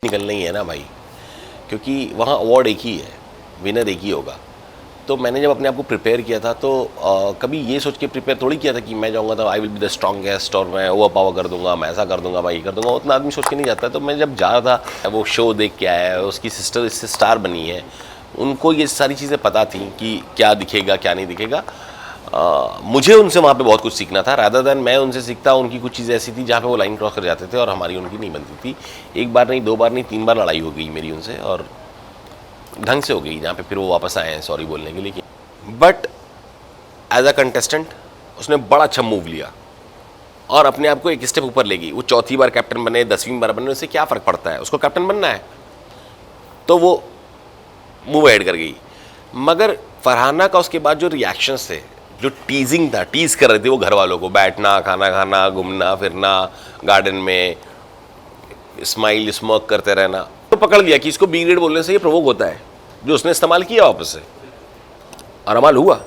निकलना ही है ना भाई, क्योंकि वहाँ अवार्ड एक ही है, विनर एक ही होगा। तो मैंने जब अपने आप को प्रिपेयर किया था तो कभी ये सोच के प्रिपेयर थोड़ी किया था कि मैं जाऊँगा तो I will be the strongest और मैं ओवर पावर कर दूंगा, मैं ऐसा कर दूंगा, मैं ये कर दूंगा। उतना आदमी सोच के नहीं जाता। तो मैं जब जा रहा था, वो शो देख के आया, उसकी सिस्टर इससे स्टार बनी है, उनको ये सारी चीज़ें पता थी कि क्या दिखेगा क्या नहीं दिखेगा। मुझे उनसे वहाँ पे बहुत कुछ सीखना था, रादर दैन मैं उनसे सीखता। उनकी कुछ चीज़ें ऐसी थी जहाँ पे वो लाइन क्रॉस कर जाते थे और हमारी उनकी नहीं बनती थी। एक बार नहीं, 2 बार नहीं, 3 बार लड़ाई हो गई मेरी उनसे, और ढंग से हो गई, जहाँ पे फिर वो वापस आए हैं सॉरी बोलने के लिए। बट एज अ कंटेस्टेंट उसने बड़ा अच्छा मूव लिया और अपने आप को एक स्टेप ऊपर ले गई। वो 4थी बार कैप्टन बने, 10वीं बार बने, उससे क्या फ़र्क पड़ता है, उसको कैप्टन बनना है। तो वो मूव ऐड कर गई। मगर फरहाना का उसके बाद जो रिएक्शंस थे, जो टीजिंग था, टीज कर रहे थे वो घर वालों को, बैठना, खाना खाना, घूमना फिरना, गार्डन में स्माइल स्मोक करते रहना, तो पकड़ लिया कि इसको बी ग्रेड बोलने से ये प्रोवोक होता है, जो उसने इस्तेमाल किया वापस से और अमाल हुआ।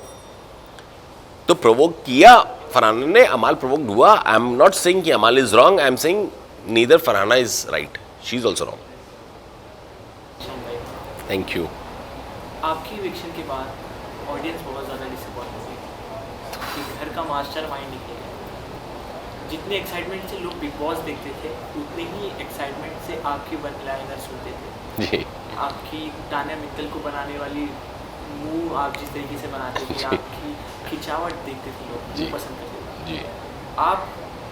तो प्रोवोक किया फरहाना ने, अमाल प्रोवोक हुआ। आई एम नॉट सेइंग कि Amal is wrong, I am saying neither Farhana is right, she is also wrong. Thank you. आपकी इविक्शन के बाद ऑडियंस बहुत ज़्यादा डिसअपॉइंट हो गई कि घर का मास्टर माइंड निकलेगा। जितने एक्साइटमेंट से लोग बिग बॉस देखते थे, उतने ही एक्साइटमेंट से आपकी वन लाइनर सुनते थे जी। आपकी तान्या मित्तल को बनाने वाली मुंह आप जिस तरीके से बनाते थे, आपकी खिंचावट देखते थे लोग, वो पसंद करते थे जी। आप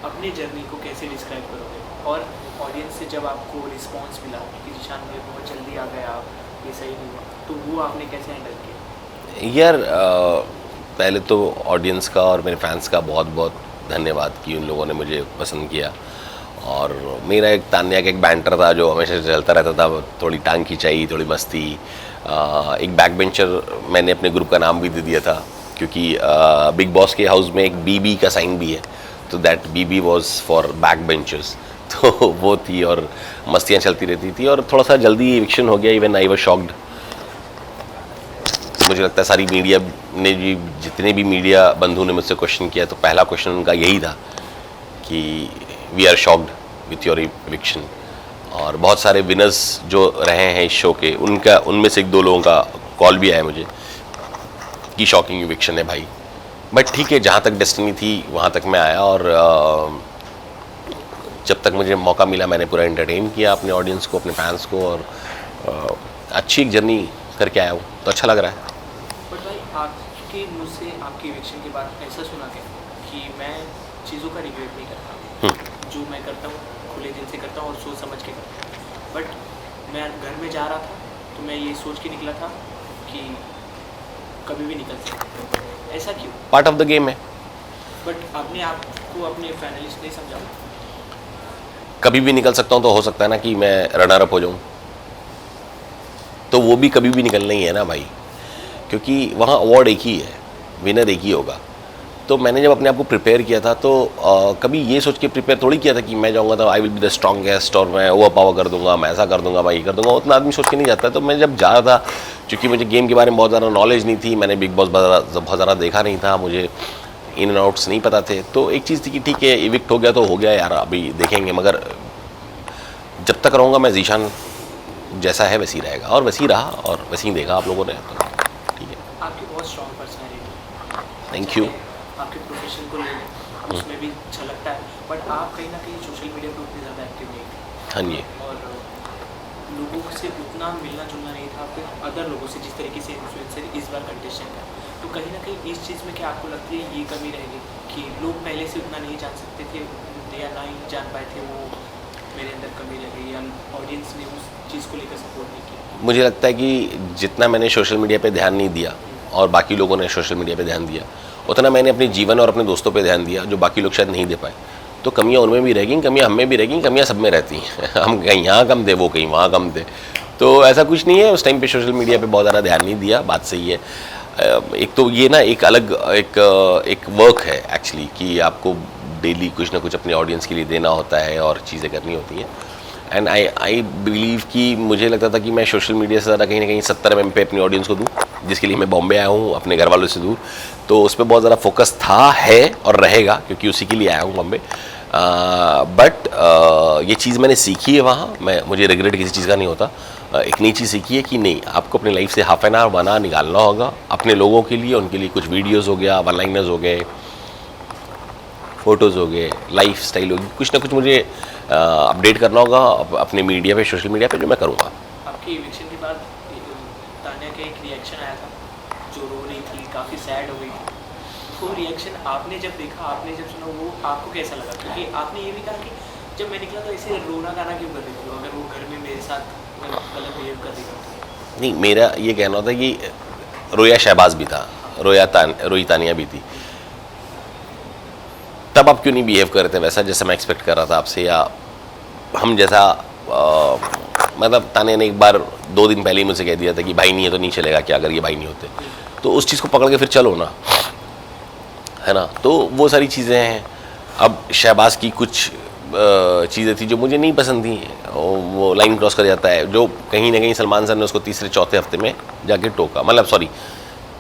अपनी जर्नी को कैसे डिस्क्राइब करोगे? और ऑडियंस से जब आपको रिस्पांस मिला कि जिशान मुझे बहुत जल्दी आ गया, ये सही नहीं हुआ, तो वो आपने कैसे हैंडल किया? यार पहले तो ऑडियंस का और मेरे फैंस का बहुत बहुत धन्यवाद कि उन लोगों ने मुझे पसंद किया। और मेरा एक तान्या का एक बैंटर था जो हमेशा चलता रहता था, थोड़ी टांग खिंचाई, थोड़ी मस्ती। एक बैक बेंचर मैंने अपने ग्रुप का नाम भी दे दिया था, क्योंकि बिग बॉस के हाउस में एक बीबी का साइन भी है, तो that BB was for back benchers. तो वो थी और मस्तियाँ चलती रहती थी। और थोड़ा सा जल्दी इविक्शन हो गया, इवन आई वाज शॉक्ड। मुझे लगता है सारी मीडिया ने भी, जितने भी मीडिया बंधु ने मुझसे क्वेश्चन किया, तो पहला क्वेश्चन उनका यही था कि we are shocked with your eviction. और बहुत सारे विनर्स जो रहे हैं इस शो के, उनमें से 1-2 लोगों का कॉल भी आया मुझे कि शॉकिंग इविक्शन है भाई। बट ठीक है, जहाँ तक डेस्टिनी थी वहाँ तक मैं आया, और जब तक मुझे मौका मिला मैंने पूरा एंटरटेन किया अपने ऑडियंस को, अपने फैंस को, और अच्छी एक जर्नी करके आया हूँ, तो अच्छा लग रहा है। बट भाई आपके मुँह से आपकी इविक्शन के बाद ऐसा सुना गया कि मैं चीज़ों का रिग्रेट नहीं करता, जो मैं करता हूँ खुले दिल से करता हूँ और सोच समझ के करता हूँ। बट मैं घर में जा रहा था तो मैं ये सोच के निकला था कि कभी भी निकल सकता है, ऐसा क्यों? पार्ट ऑफ द गेम है। बट अपने आप को अपने फाइनलिस्ट नहीं समझा? कभी भी निकल सकता हूँ, तो हो सकता है ना कि मैं रनर अप हो जाऊँ, तो वो भी कभी भी निकलना ही है ना भाई, क्योंकि वहाँ अवार्ड एक ही है, विनर एक ही होगा। तो मैंने जब अपने आप को प्रिपेयर किया था तो कभी ये सोच के प्रिपेयर थोड़ी किया था कि मैं जाऊँगा तो I will be the strongest और मैं ओवर पावर कर दूंगा, मैं ऐसा कर दूंगा, मैं ये कर दूंगा। उतना आदमी सोच के नहीं जाता। तो मैं जब जा रहा था, क्योंकि मुझे गेम के बारे में बहुत ज़्यादा नॉलेज नहीं थी, मैंने बिग बॉस बहुत ज़्यादा देखा नहीं था, मुझे इन एंड आउट्स नहीं पता थे, तो एक चीज़ थी कि ठीक है इविक्ट हो गया तो हो गया यार, अभी देखेंगे। मगर जब तक रहूँगा मैं जीशान जैसा है वैसे ही रहेगा, और वैसे ही रहा और वैसे ही देखा आप लोगों ने, तो ठीक है। आपकी बहुत स्ट्रॉन्ग पर्सनैलिटी, थैंक यू। आपके प्रोफेशन को ले लें उसमें भी अच्छा लगता है, बट आप कहीं ना कहीं सोशल मीडिया पर उतनी ज़्यादा एक्टिव नहीं थे। हाँ जी। और लोगों से उतना मिलना जुलना नहीं था फिर अदर लोगों से, जिस तरीके से इन्फ्लुएंसर इस बार कंटेस्टेंट है। तो कहीं ना कहीं इस चीज़ में क्या आपको लगती है ये कमी रहेगी कि लोग पहले से उतना नहीं जान सकते थे या ना ही जान पाए थे, वो मेरे अंदर कमी रह गई या ऑडियंस ने उस चीज़ को लेकर सपोर्ट नहीं किया? मुझे लगता है कि जितना मैंने सोशल मीडिया पे ध्यान नहीं दिया और बाकी लोगों ने सोशल मीडिया पे ध्यान दिया, उतना मैंने अपने जीवन और अपने दोस्तों पे ध्यान दिया, जो बाकी लोग शायद नहीं दे पाए। तो कमियां उनमें भी रहेंगी, कमियां हमें भी रहेंगी, कमियां सब में रहती हैं। हम कहीं यहाँ कम थे, वो कहीं वहाँ कम थे, तो ऐसा कुछ नहीं है। उस टाइम पे सोशल मीडिया पे बहुत ज़्यादा ध्यान नहीं दिया, बात सही है। एक तो ये ना एक अलग एक वर्क है एक्चुअली, कि आपको डेली कुछ ना कुछ अपने ऑडियंस के लिए देना होता है और चीज़ें करनी होती हैं। एंड आई बिलीव कि मुझे लगता था कि मैं सोशल मीडिया से ज़्यादा कहीं ना कहीं 70 mm पे अपनी ऑडियंस को दूँ, जिसके लिए मैं बॉम्बे आया हूँ अपने घर वालों से दूर। तो उस पर बहुत ज़्यादा फोकस था, है और रहेगा, क्योंकि उसी के लिए आया हूँ बॉम्बे। बट ये चीज़ मैंने सीखी है वहाँ, मुझे रिग्रेट किसी चीज़ का नहीं होता। एक नई चीज़ सीखी है कि नहीं, आपको अपनी लाइफ से हाफ एन आवर 1 आवर निकालना होगा अपने लोगों के लिए, उनके लिए कुछ वीडियोस हो गया, वन लाइनर्स हो गए, फ़ोटोज़ हो गए, लाइफ स्टाइल होगी, कुछ ना कुछ मुझे अपडेट करना होगा अपने मीडिया पे, सोशल मीडिया पे, जो मैं करूँगा। आपकी इविक्शन के बाद तान्या का एक रिएक्शन आया था, जो रो रही थी, काफ़ी सैड हो गई थी। वो रिएक्शन आपने जब देखा, आपने जब सुना, वो आपको कैसा लगा? क्योंकि आपने ये भी कहा कि जब मैं निकला तो ऐसे रोना गाना क्यों कर रही थी, अगर वो घर में मेरे साथ गलत बिहेव कर रही थी? नहीं, मेरा ये कहना था कि रोया शहबाज भी था, रोई तानिया भी थी, तब आप क्यों नहीं बिहेव कर रहे थे वैसा जैसा मैं एक्सपेक्ट कर रहा था आपसे, या हम जैसा मतलब तानिया ने एक बार 2 दिन पहले ही मुझसे कह दिया था कि भाई नहीं है तो नहीं चलेगा, क्या अगर ये भाई नहीं होते, तो उस चीज़ को पकड़ के फिर चलो ना, है ना। तो वो सारी चीज़ें हैं। अब शहबाज की कुछ चीज़ें थी जो मुझे नहीं पसंद थी, वो लाइन क्रॉस कर जाता है, जो कहीं ना कहीं सलमान सर ने उसको 3-4 हफ्ते में जाके टोका, मतलब सॉरी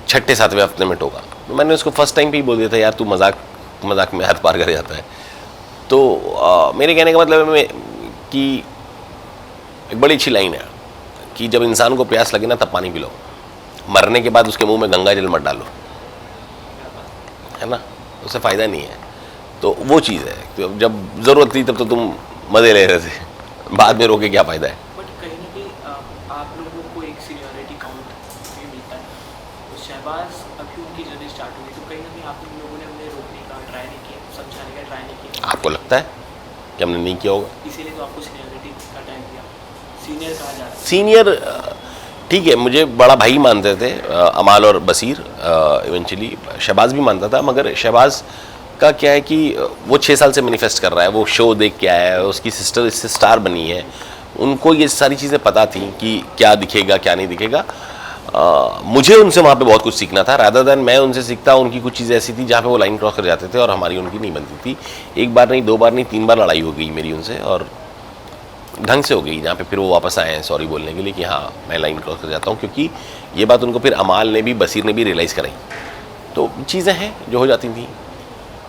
6-7वें हफ्ते में टोका। तो मैंने उसको फर्स्ट टाइम पे ही बोल दिया था, यार तू मजाक में हद पार कर जाता है। तो मेरे कहने का मतलब है कि एक बड़ी अच्छी लाइन है कि जब इंसान को प्यास लगे ना तब पानी पिलो, मरने के बाद उसके मुंह में गंगा जल मत डालो, है ना, उससे फ़ायदा नहीं है। तो वो चीज़ है, तो जब ज़रूरत थी तब तो तुम मज़े ले रहे थे, बाद में रोके क्या फ़ायदा है। बट कहीं ना कहीं आप लोगों को एक सीनियरिटी काउंट भी मिलता है। तो शहबाज अभी उनकी जर्नी स्टार्ट हुई, तो कहीं ना कहीं आप लोगों ने उन्हें रोकने का ट्राई नहीं किया, समझाने का ट्राई नहीं किया? आपको लगता है कि हमने नहीं किया होगा? इसीलिए तो आपको सीनियरिटी का टाइम दिया, सीनियर कहा जा रहा है। सीनियर ठीक है, मुझे बड़ा भाई मानते थे अमाल और बसीर, इवेंचुअली शहबाज भी मानता था, मगर शहबाज का क्या है कि वो 6 साल से मैनिफेस्ट कर रहा है, वो शो देख के आया है, उसकी सिस्टर इससे स्टार बनी है, उनको ये सारी चीज़ें पता थी कि क्या दिखेगा क्या नहीं दिखेगा। मुझे उनसे वहाँ पे बहुत कुछ सीखना था, रादर दैन मैं उनसे सीखता। उनकी कुछ चीज़ें ऐसी थी जहाँ पे वो लाइन क्रॉस कर जाते थे और हमारी उनकी नहीं बनती थी। 1 बार नहीं, 2 बार नहीं, 3 बार लड़ाई हो गई मेरी उनसे, और ढंग से हो गई, जहाँ पे फिर वो वापस आए हैं सॉरी बोलने के लिए कि हाँ मैं लाइन क्रॉस कर जाता हूँ, क्योंकि ये बात उनको फिर अमाल ने भी, बसीर ने भी रियलाइज़ कराई। तो चीज़ें हैं जो हो जाती थी।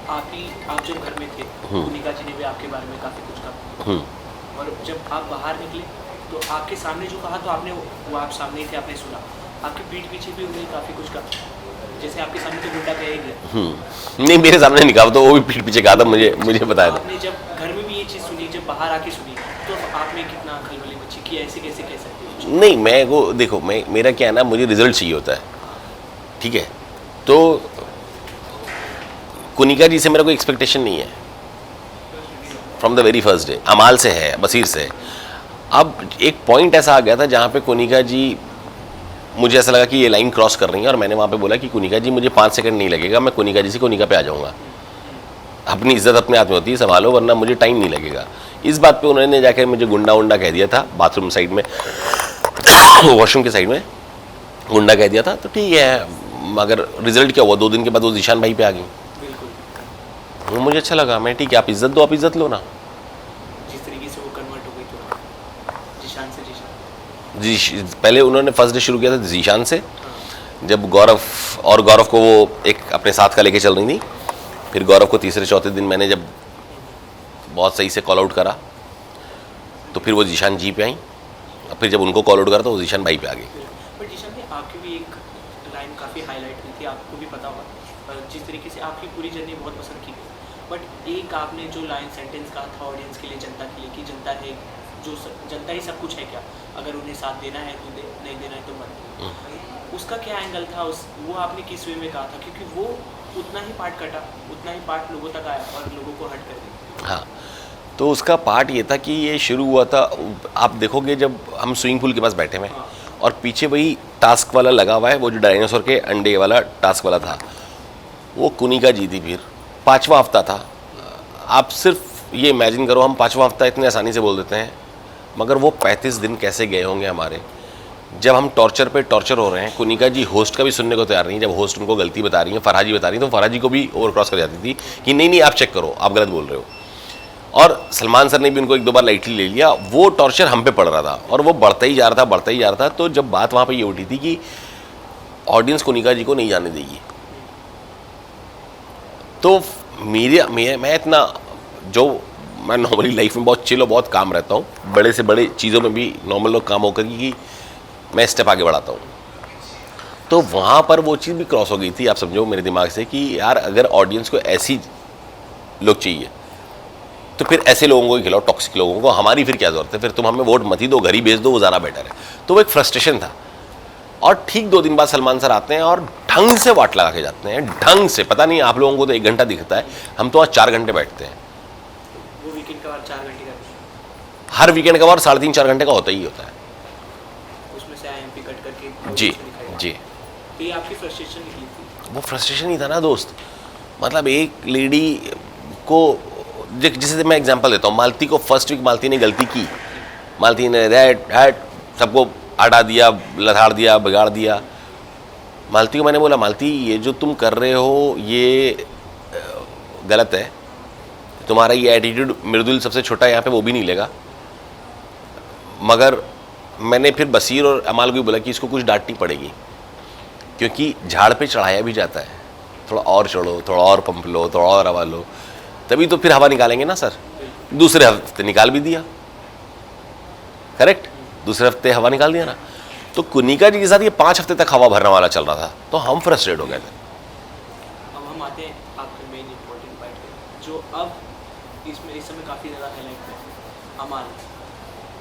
आप जब घर में थे, भूमिका जी ने भी आपके बारे में काफ़ी कुछ कहा, और जब आप बाहर निकले तो आपके सामने जो कहा, तो आपने वो आप सामने ही थे, आपने सुना, आपके पीठ पीछे भी उन्हें काफ़ी कुछ कहा, जैसे आपके सामने तो गुंडा कह ही गया। नहीं, मेरे सामने नहीं कहा, तो वो भी पीठ पीछे कहा था, मुझे बताया था। आपने जब घर में भी ये चीज़ सुनी, जब बाहर आके सुनी, तो आपने कितना खलबली मची कि ऐसे कैसे कह सकते हो? नहीं, मैं वो देखो, मेरा क्या है ना, मुझे रिजल्ट चाहिए होता है, ठीक है। तो कुनिका जी से मेरा कोई एक्सपेक्टेशन नहीं है from the very first day, अमाल से है, बसीर से। अब एक पॉइंट ऐसा आ गया था जहाँ पे कुनिका जी, मुझे ऐसा लगा कि ये लाइन क्रॉस कर रही है, और मैंने वहाँ पे बोला कि कुनिका जी मुझे 5 सेकंड नहीं लगेगा, मैं कुनिका जी से कुनिका पे आ जाऊँगा। अपनी इज्जत अपने हाथ में होती है, संभालो, वरना मुझे टाइम नहीं लगेगा। इस बात पे उन्होंने जाकर मुझे गुंडा उंडा कह दिया था, बाथरूम साइड में वॉशरूम के साइड में गुंडा कह दिया था, तो ठीक है। मगर रिजल्ट क्या हुआ, 2 दिन के बाद वो जीशान भाई पे आ गई। वो मुझे अच्छा लगा, मैं ठीक है, आप इज्जत दो, आप इज्जत लो ना। जिस तरीके से वो कन्वर्ट हो गई तो जीशान से जी, पहले उन्होंने फर्स्ट डे शुरू किया था जीशान से, जब गौरव को वो एक अपने साथ का लेके चल रही थी। फिर गौरव को 3-4 दिन मैंने जब बहुत सही से कॉल आउट करा, तो फिर वो जीशान जी पे आई, और फिर जब उनको कॉल आउट करा तो वो जीशान भाई पे आ गई। बट जीशान ने आपकी भी एक लाइन काफ़ी हाईलाइट की थी, आपको भी पता होगा, जिस तरीके से आपकी पूरी जर्नी बहुत पसंद की गई, बट एक आपने जो लाइन सेंटेंस कहा था ऑडियंस के लिए, जनता के लिए, कि जनता है जो जनता ही सब कुछ है क्या, अगर उन्हें साथ देना है तो दे, नहीं देना है तो मत। उसका क्या एंगल था, वो आपने किस वे में कहा था? क्योंकि वो उतना ही पार्ट कटा, उतना ही पार्ट लोगों तक आया और लोगों को हट कर दिया। हाँ, तो उसका पार्ट ये था कि ये शुरू हुआ था, आप देखोगे जब हम स्विमिंग पूल के पास बैठे हुए हैं, और पीछे वही टास्क वाला लगा हुआ है, वो जो डायनासोर के अंडे वाला टास्क वाला था, वो कुनिका जी थी। फिर 5वां हफ्ता था। आप सिर्फ ये इमेजिन करो, हम 5वां हफ्ता इतने आसानी से बोल देते हैं, मगर वो 35 दिन कैसे गए होंगे हमारे, जब हम टॉर्चर पे टॉर्चर हो रहे हैं। कुनिका जी होस्ट का भी सुनने को तैयार नहीं, जब होस्ट उनको गलती बता रही है, फराजी बता रही है, तो फराजी को भी ओवर क्रॉस कर जाती थी कि नहीं आप चेक करो, आप गलत बोल रहे हो। और सलमान सर ने भी उनको 1-2 बार लाइटली ले लिया। वो टॉर्चर हम पे पड़ रहा था, और वो बढ़ता ही जा रहा था। तो जब बात वहाँ पे ये उठी थी कि ऑडियंस कुनिका जी को नहीं जाने देगी, तो मैं इतना जो मैं नॉर्मली लाइफ में बहुत चिल और बहुत काम रहता हूँ, बड़े से बड़े चीज़ों में भी नॉर्मल लोग काम होकर कि मैं स्टेप आगे बढ़ाता हूँ। तो वहाँ पर वो चीज़ भी क्रॉस हो गई थी, आप समझो मेरे दिमाग से कि यार अगर ऑडियंस को ऐसी लोग चाहिए तो फिर ऐसे लोगों को ही खिलाओ, टॉक्सिक लोगों को, हमारी फिर क्या ज़रूरत है, फिर तुम हमें वोट मत ही दो, घर ही भेज दो, वो ज़्यादा बेटर है। तो वो एक फ्रस्ट्रेशन था। और ठीक 2 दिन बाद सलमान सर आते हैं और ढंग से वाट लगा के जाते हैं, ढंग से। पता नहीं आप लोगों को तो 1 घंटा दिखता है, हम तो आज 4 घंटे बैठते हैं। वो वीकेंड का 4 घंटे का, हर वीकेंड का और 3.5-4 घंटे का होता ही होता है। उसमें से आईएमपी कट करके जी जी। तो ये आपकी फ्रस्ट्रेशन निकली थी? वो फ्रस्ट्रेशन ही था ना दोस्त। मतलब एक लेडी को, जैसे मैं एग्जांपल देता हूँ, मालती को फर्स्ट वीक मालती ने गलती की, मालती ने हैट सबको हटा दिया, लथाड़ दिया, बिगाड़ दिया। मालती को मैंने बोला, मालती ये जो तुम कर रहे हो ये गलत है, तुम्हारा ये एटीट्यूड मृदुल सबसे छोटा यहाँ पे वो भी नहीं लेगा। मगर मैंने फिर बसीर और अमाल को भी बोला कि इसको कुछ डांटनी पड़ेगी, क्योंकि झाड़ पे चढ़ाया भी जाता है, थोड़ा और चढ़ो, थोड़ा और पंप लो, थोड़ा और हवा लो, तभी तो फिर हवा निकालेंगे ना सर। दूसरे हफ्ते निकाल भी दिया, करेक्ट, दूसरे हफ्ते हवा निकाल दिया ना। तो कुनिका जी के साथ ये 5 हफ्ते तक हवा भरने वाला चल रहा था, तो हम फ्रस्ट्रेट हो गए थे। अब हम आते हैं आपके मेन इम्पोर्टेंट पॉइंट पे, जो अब इसमें इस समय काफ़ी ज़्यादा हाईलाइट है, अमाल।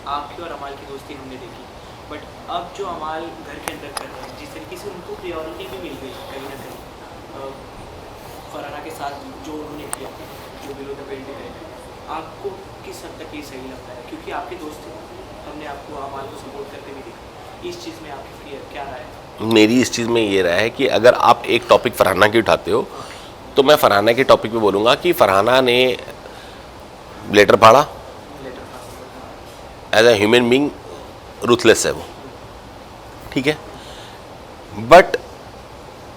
आपकी और अमाल की दोस्ती हमने देखी, बट अब जो अमाल घर के अंदर कर रहे हैं, जिस तरीके से उनको प्रियोरिटी भी मिल गई कहीं ना कहीं फरहाना के साथ जो उन्होंने किया, जो बिलो द बेल्ट है, आपको किस हद तक ये सही लगता है? क्योंकि आपके दोस्त थे, हमने आपको अमाल को सपोर्ट करते भी देखा। इस चीज़ में आपकी क्या राय है? मेरी इस चीज़ में ये राय है कि अगर आप एक टॉपिक फरहाना की उठाते हो तो मैं फरहाना के टॉपिक पे बोलूँगा कि फरहाना ने लेटर फाड़ा, as a human being ruthless है वो, ठीक है, बट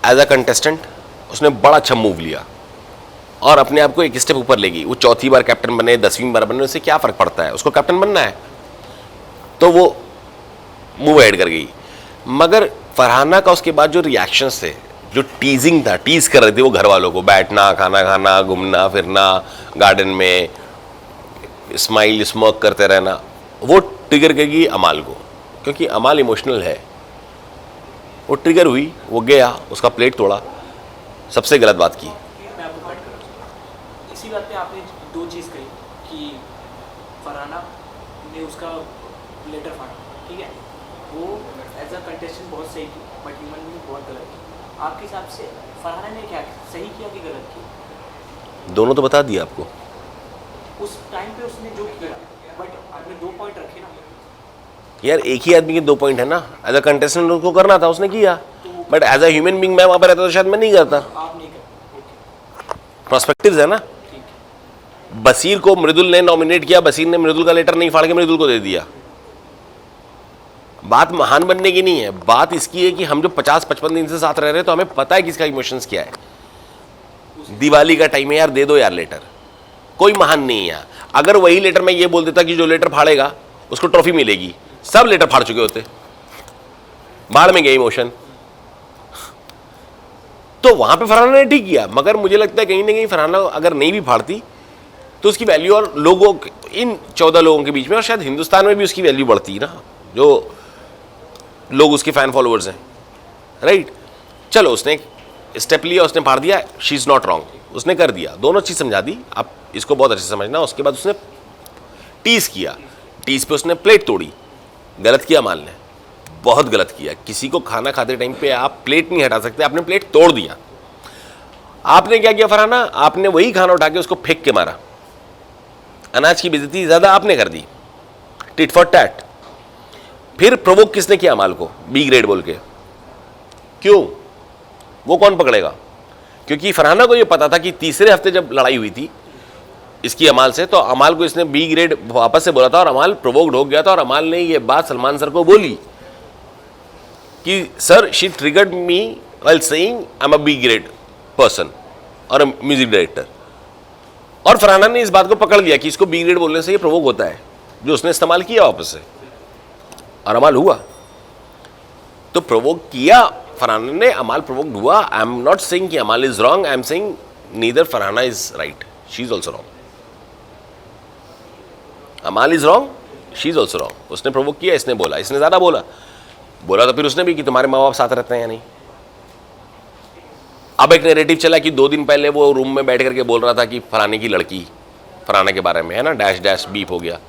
एज अ कंटेस्टेंट उसने बड़ा अच्छा मूव लिया और अपने आप को एक स्टेप ऊपर ले गई। वो 4थी बार कैप्टन बने, 10वीं बार बने, उससे क्या फ़र्क पड़ता है, उसको कैप्टन बनना है, तो वो मूव ऐड कर गई। मगर फरहाना का उसके बाद जो रिएक्शंस थे, जो टीजिंग था, टीज कर रहे थे वो घर वालों को, बैठना, खाना खाना, घूमना फिरना, गार्डन में स्माइल स्मोक करते रहना, वो ट्रिगर करेगी अमाल को, क्योंकि अमाल इमोशनल है। वो ट्रिगर हुई, वो गया, उसका प्लेट तोड़ा, सबसे गलत बात की। मैं आपको कट करूँ, इसी बात पे आपने 2 चीज़ कही कि फरहाना ने उसका लेटर फाड़ा, ठीक है, वो एज अ कंटेस्टेंट बहुत सही की, बट ह्यूमन बीइंग बहुत गलत की। आपके हिसाब से फरहाना ने क्या सही किया कि गलत किया? दोनों तो बता दिया आपको। उस टाइम पे उसने जो किया, बट आपने 2 पॉइंट रखे ना। यार एक ही आदमी के 2 पॉइंट है ना, एज अ कंटेस्टेंट उसको करना था, उसने किया, but as a human being मैं वहाँ पर रहता तो शायद मैं नहीं करता। आप नहीं करते, प्रोस्पेक्टिव्स है ना। ठीक है। बसीर को मृदुल ने नॉमिनेट किया, बसीर ने मृदुल का लेटर नहीं फाड़ के मृदुल को दे दिया। बात महान बनने की नहीं है, बात इसकी है कि हम जो 50-55 दिन से साथ रह रहे हैं तो हमें पता है किसका इमोशंस क्या है। दिवाली का टाइम है यार, दे दो यार लेटर, कोई महान नहीं है यार। अगर वही लेटर मैं ये बोल देता कि जो लेटर फाड़ेगा उसको ट्रॉफी मिलेगी, सब लेटर फाड़ चुके होते, बाढ़ में गए इमोशन। तो वहां पे फरहाना ने ठीक किया, मगर मुझे लगता है कहीं ना कहीं फरहाना अगर नहीं भी फाड़ती तो उसकी वैल्यू और लोगों, इन 14 लोगों के बीच में और शायद हिंदुस्तान में भी उसकी वैल्यू बढ़ती ना, जो लोग उसके फैन फॉलोअर्स हैं, राइट। चलो उसने स्टेप लिया, उसने फाड़ दिया, शी इज़ नॉट रॉन्ग, उसने कर दिया, दोनों चीज़ समझा दी, आप इसको बहुत अच्छे से समझना। उसके बाद उसने टीज किया, टीज पे उसने प्लेट तोड़ी, गलत किया अमाल ने, बहुत गलत किया। किसी को खाना खाते टाइम पे आप प्लेट नहीं हटा सकते, आपने प्लेट तोड़ दिया। आपने क्या किया फरहाना, आपने वही खाना उठा के उसको फेंक के मारा, अनाज की बेइज्जती ज़्यादा आपने कर दी, टिट फॉर टैट। फिर प्रोवोक किसने किया अमाल को, बी ग्रेड बोल के, क्यों, वो कौन पकड़ेगा? क्योंकि फरहाना को ये पता था कि तीसरे हफ्ते जब लड़ाई हुई थी इसकी अमाल से, तो अमाल को इसने बी ग्रेड वापस से बोला था और अमाल प्रोवोक्ड हो गया था। और अमाल ने ये बात सलमान सर को बोली कि sir she triggered me while saying I am a B grade person और म्यूजिक डायरेक्टर। और फरहाना ने इस बात को पकड़ लिया कि इसको बी ग्रेड बोलने से ये प्रोवोक होता है, जो उसने इस्तेमाल किया वापस से, और अमाल हुआ। तो प्रोवोक किया फरहाना ने, अमाल प्रोवोक्ड हुआ। आई एम नॉट सेइंग कि Amal is wrong, I am saying neither Farhana is right, she is also wrong. Amal is wrong, she is also wrong. उसने प्रोवोक किया, इसने बोला, इसने ज़्यादा बोला तो फिर उसने भी कि तुम्हारे माँ बाप साथ रहते हैं या नहीं। अब एक नैरेटिव चला कि 2 दिन पहले वो रूम में बैठ करके बोल रहा था कि फलाने की लड़की, फलाने के बारे में है ना, डैश डैश बीप हो गया।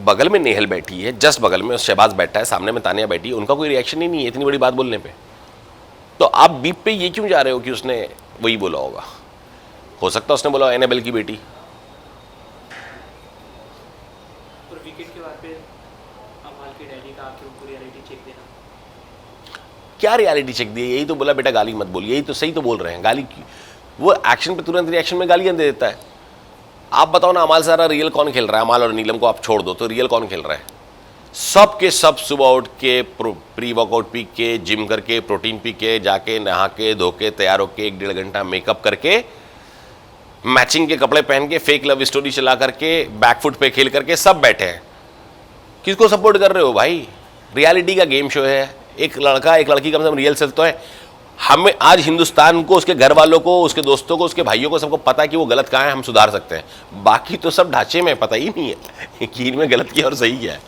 बगल में नेहल बैठी है, जस्ट बगल में शहबाज बैठा है, सामने में तानिया बैठी है, उनका कोई रिएक्शन ही नहीं है इतनी बड़ी बात बोलने पे। तो आप बीप पे ये क्यों जा रहे हो कि उसने वही बोला होगा? हो सकता है उसने बोला एनेबल की बेटी। और विकेट के बाद फिर अमाल के डैडी का आके उनको रियलिटी चेक देना। क्या रियलिटी चेक दी? यही तो बोला बेटा गाली मत बोल, यही तो सही तो बोल रहे हैं। गाली वो एक्शन पे तुरंत रिएक्शन में गालियां दे देता है। आप बताओ ना, अमाल सारा रियल कौन खेल रहा है? अमाल और नीलम को आप छोड़ दो तो रियल कौन खेल रहा है? सब के सब सुबह उठ के प्री वर्कआउट पी के, जिम करके, प्रोटीन पी के, जाके नहा के धो के तैयार होके 1-1.5 घंटा मेकअप करके, मैचिंग के कपड़े पहन के, फेक लव स्टोरी चला करके, बैकफुट पे खेल करके सब बैठे हैं। किसको सपोर्ट कर रहे हो भाई? रियलिटी का गेम शो है। एक लड़का एक लड़की कम से कम रियल सेल्फ तो है। हमें आज हिंदुस्तान को, उसके घर वालों को, उसके दोस्तों को, उसके भाइयों को, सबको पता है कि वो गलत कहाँ है, हम सुधार सकते हैं। बाकी तो सब ढांचे में पता ही नहीं है कि इनमें गलत क्या और सही क्या है।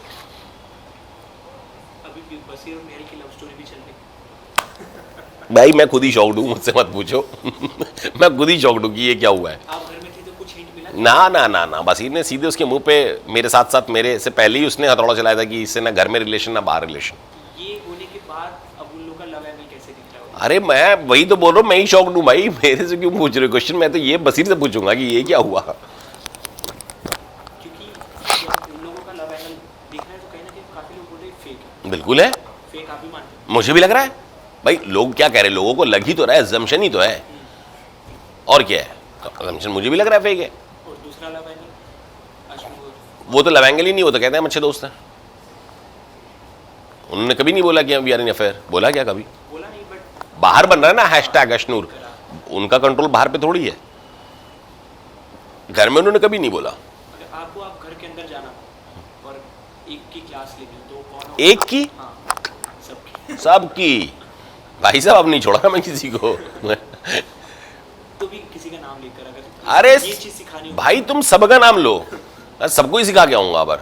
अभी बसीर और नेहल की लव स्टोरी भी चल रही। भाई मैं खुद ही शॉक्ड हूँ, मुझसे मत पूछो मैं खुद ही शॉक्ड हूँ कि ये क्या हुआ है। आप घर में थे तो कुछ हिंट मिला? ना ना ना ना, बसीर ने सीधे उसके मुंह पे, मेरे साथ साथ मेरे से पहले ही उसने हथौड़ा चलाया था कि इससे ना घर में रिलेशन ना बाहर रिलेशन। ये होने के बाद अब उन लोगों का लव एंगल कैसे दिख रहा होगा? अरे मैं वही तो बोल रहा हूँ, मैं ही शॉक्ड हूँ भाई। मेरे से क्यों पूछ रहे हो क्वेश्चन? मैं तो ये बसीर से पूछूंगा कि ये क्या हुआ। क्योंकि जब उन लोगों का लव एंगल दिख रहा है तो कहीं ना कहीं काफी लोग बोल रहे हैं फेक है। बिल्कुल है, फेक आप भी मानते हैं? मुझे भी लग रहा है भाई। लोग क्या कह रहे हैं, लोगों को लग ही तो रहा है, assumption ही तो है। और क्या है, assumption मुझे भी लग रहा है फेक है। और दूसरा लव एंगल अशमूर, वो तो लव एंगल ही नहीं, वो तो कहते हैं हम अच्छे दोस्त हैं। उन्होंने कभी नहीं बोला कि हम वी आर इन अफेयर। बोला क्या कभी? बोला नहीं, बट बाहर बन रहा है ना हैशटैग अशनूर, उनका कंट्रोल बाहर पे थोड़ी है, घर में उन्होंने कभी नहीं बोला। अगर आपको आप घर के अंदर जाना और एक की क्लास लेनी तो कौन? एक की? हाँ, सबकी। सबकी भाई साहब, अब नहीं छोड़ा मैं किसी को तो भी किसी का नाम लेकर अगर अरे ये चीज सिखानी हो भाई तुम सबका नाम लो, मैं सबको ही सिखा के आऊंगा अब।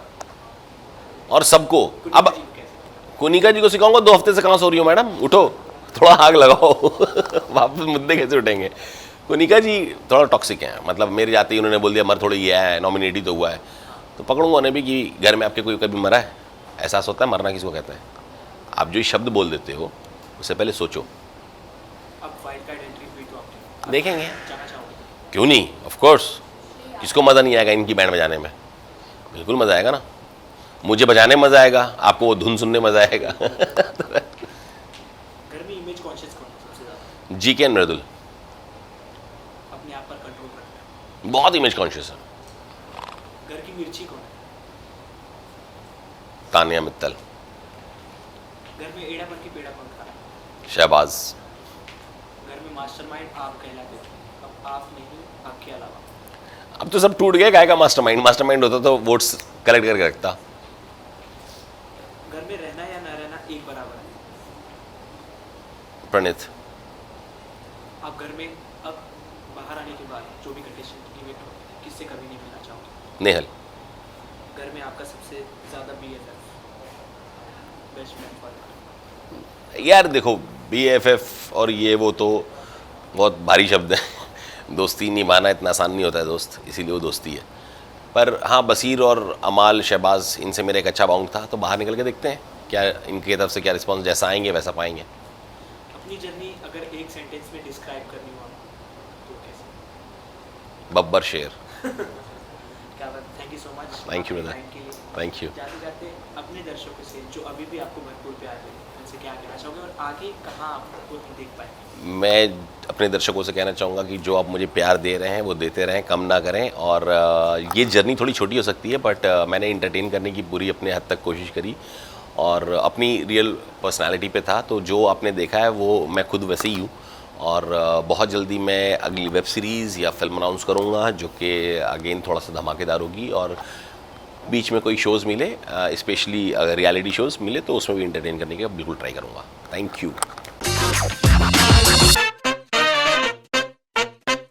और सबको अब कुनिका जी को सिखाऊंगा। 2 हफ्ते से कहाँ सो रही हो मैडम, उठो थोड़ा आग लगाओ वापस मुद्दे कैसे उठेंगे? कुनिका जी थोड़ा टॉक्सिक हैं, मतलब मेरे जाते ही उन्होंने बोल दिया मर थोड़ी ये है, नॉमिनेट ही तो हुआ है। तो पकड़ूंगा उन्हें भी कि घर में आपके कोई कभी मरा है? एहसास होता है मरना किसको कहते हैं? आप जो शब्द बोल देते हो उससे पहले सोचो। अब वाइल्ड कार्ड एंट्री हुई तो आप देखेंगे, जाना चाहोगे? क्यों नहीं, ऑफ कोर्स। किसको मज़ा नहीं आएगा इनकी बैंड बजाने में? बिल्कुल मज़ा आएगा ना। मुझे बजाने में मज़ा आएगा, आपको वो धुन सुनने में मज़ा आएगा घर में इमेज कॉन्शियस कौन है सबसे ज़्यादा? जी के मृदुल अपने आप पर कंट्रोल रखना है। बहुत इमेज कॉन्शियस है। घर की मिर्ची कौन है? तानिया मित्तल। घर में एड़ा बन के पेड़ा कौन खा रहा है? शहबाज। घर में मास्टरमाइंड आप कहलाते हो, अब आप नहीं, आपके अलावा। अब तो सब टूट गया, काय का मास्टरमाइंड? मास्टरमाइंड होता तो वोट्स कलेक्ट करके रखता। घर में रहना या ना रहना एक बराबर है। प्रणीत। आप घर में अब बाहर आने के बाद जो भी कंडीशन इवेंट हो, किससे कभी नहीं मिलना चाहोगे? नेहल। घर में आपका सबसे ज़्यादा BFF, बेस्ट फ्रेंड फॉर यार देखो, BFF और ये वो तो बहुत भारी शब्द है। दोस्ती निभाना इतना आसान नहीं होता है दोस्त, इसीलिए वो दोस्ती है। पर हाँ, बसीर और अमाल, शहबाज, इनसे मेरा एक अच्छा बाउंड था। तो बाहर निकल के देखते हैं क्या इनकी तरफ से क्या रिस्पांस, जैसा आएंगे वैसा पाएंगे। अपनी जर्नी अगर एक सेंटेंस में डिस्क्राइब करनी हो आपको तो कैसे? बब्बर शेर। क्या बात, thank you so much. Thank you, brother. Thank you. जाते जाते अपने दर्शकों से जो अभी भी आपको भरपूर प्यार दे, उनसे क्या कहना चाहोगे और आगे कहाँ आपको देख पाएंगे? मैं अपने दर्शकों से कहना चाहूँगा कि जो आप मुझे प्यार दे रहे हैं वो देते रहें, कम ना करें। और ये जर्नी थोड़ी छोटी हो सकती है, बट मैंने इंटरटेन करने की पूरी अपने हद तक कोशिश करी और अपनी रियल पर्सनालिटी पे था। तो जो आपने देखा है वो मैं खुद वैसे ही हूँ। और बहुत जल्दी मैं अगली वेब सीरीज़ या फिल्म अनाउंस करूँगा जो कि अगेन थोड़ा सा धमाकेदार होगी। और बीच में कोई शोज़ मिले, स्पेशली अगर रियलिटी शोज़ मिले तो उसमें भी इंटरटेन करने का बिल्कुल ट्राई करूँगा। Thank you.